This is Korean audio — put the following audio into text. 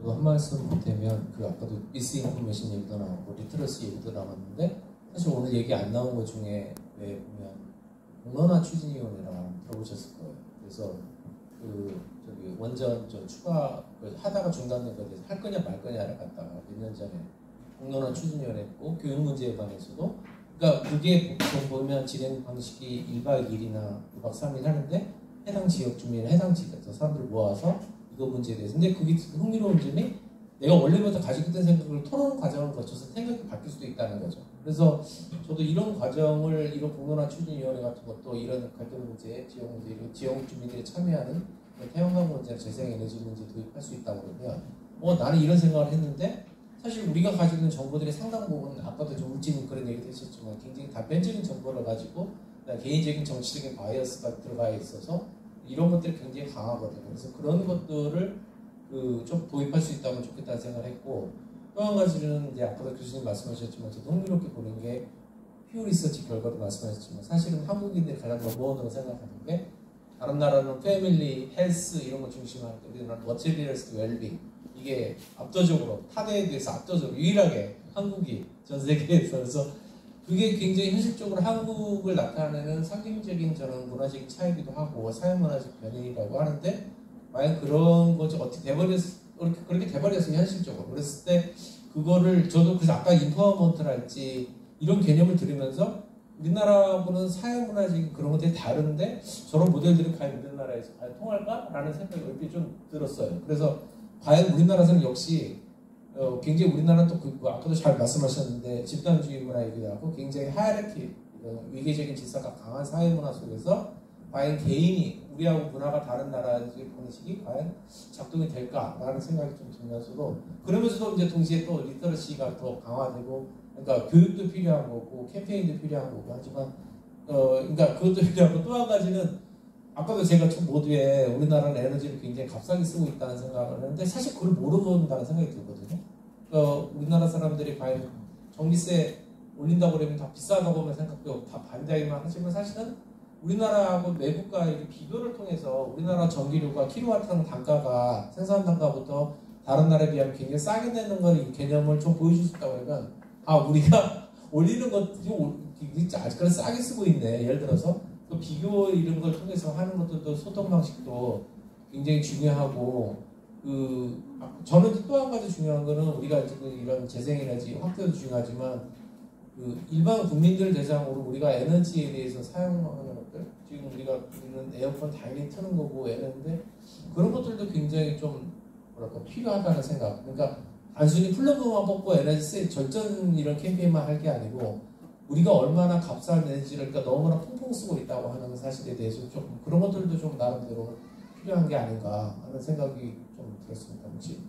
저도 한 말씀 보태면 그 아까도 미스인포메이션 얘기도 나오고 리터러시 얘기도 나왔는데 사실 오늘 얘기 안 나온 것 중에 왜 보면 공론화 추진위원회랑 들어보셨을 거예요. 그래서 그 저기 원전 저 추가 하다가 중단된 거에 대해서 할 거냐 말 거냐를 갖다가 몇 년 전에 공론화 추진위원회 했고 교육 문제에 관해서도 그러니까 그게 보통 보면 진행 방식이 1박 2일이나 2박 3일 하는데 해당 지역 주민 해당 지역에서 사람들 모아서 이거 문제에 대해서 근데 그게 흥미로운 점이 내가 원래부터 가지고 있던 생각을 토론 과정을 거쳐서 생각이 바뀔 수도 있다는 거죠. 그래서 저도 이런 과정을 이런 공론화 추진위원회 같은 것도 이런 갈등 문제, 지역 문제, 이런 지역 주민들이 참여하는 태양광 문제나 재생에너지 문제 도입할 수 있다고 그러면 나는 이런 생각을 했는데 사실 우리가 가지고 있는 정보들의 상당 부분 아까도 좀 울진 그런 얘기도 했었지만 굉장히 단편적인 정보를 가지고 개인적인 정치적인 바이어스가 들어가 있어서 이런 것들이 굉장히 강하거든요. 그래서 그런 것들을 좀 도입할 수 있다면 좋겠다는 생각을 했고 또 한 가지는 이제 아까도 교수님 말씀하셨지만 저도 흥미롭게 보는 게 퓨 리서치 결과도 말씀하셨지만 사실은 한국인들이 가장 넘버원으로 생각하는 게 다른 나라는 패밀리, 헬스 이런 거 중심하는데 우리나라는 머티리얼스 웰빙 이게 압도적으로 타대에 비해서 압도적으로 유일하게 한국이 전 세계에서 그래서 그게 굉장히 현실적으로 한국을 나타내는 상징적인 저는 문화적인 차이기도 하고 사회문화적 변형이라고 하는데 과연 그런 거지 어떻게 그렇게 돼버렸어요 현실적으로. 그랬을 때 그거를 저도 그래서 아까 인파워먼트랄지 이런 개념을 들으면서 우리나라하고는 사회문화적인 그런 것들이 다른데 저런 모델들이 과연 우리나라에서 과연 통할까라는 생각이 얼핏 좀 들었어요. 그래서 과연 우리나라에서는 역시 굉장히 우리나라는 또 아까도 잘 말씀하셨는데 집단주의 문화 얘기도 하고 굉장히 하이라키 위계적인 질서가 강한 사회문화 속에서 과연 개인이 우리하고 문화가 다른 나라의 방식이 과연 작동이 될까라는 생각이 좀 들면서도 그러면서도 이제 동시에 또 리터러시가 더 강화되고 그러니까 교육도 필요한 거고 캠페인도 필요한 거고 하지만 그러니까 그것도 필요하고 또 한 가지는 아까도 제가 첫 모두에 우리나라는 에너지를 굉장히 값싸게 쓰고 있다는 생각을 하는데 사실 그걸 모르는다는 생각이 들거든요. 우리나라 사람들이 과연 전기세 올린다고 그러면 다 비싸다고만 생각하고 다 반대하기만 하지만 사실은 우리나라하고 외국과 이렇게 비교를 통해서 우리나라 전기료가 킬로와트당 단가가 생산 단가부터 다른 나라에 비하면 굉장히 싸게 내는 걸 이 개념을 좀 보여줄 수 있다고 하면 우리가 올리는 것들이 아직까지 싸게 쓰고 있네. 예를 들어서 그 비교 이런 걸 통해서 하는 것들도 소통 방식도 굉장히 중요하고 저는 또 한 가지 중요한 거는 우리가 지금 이런 재생에너지 확대도 중요하지만 일반 국민들 대상으로 우리가 에너지에 대해서 사용하는 것들 지금 우리가 에어컨 당연히 트는 거고 에너지인데 그런 것들도 굉장히 좀 필요하다는 생각. 그러니까 단순히 플러그만 뽑고 에너지 절전 이런 캠페인만 할 게 아니고 우리가 얼마나 값싼 에너지를 그러니까 너무나 퐁퐁 쓰고 있다고 하는 사실에 대해서 좀 그런 것들도 좀 나름대로 필요한 게 아닌가 하는 생각이 좀 들었습니다. 혹시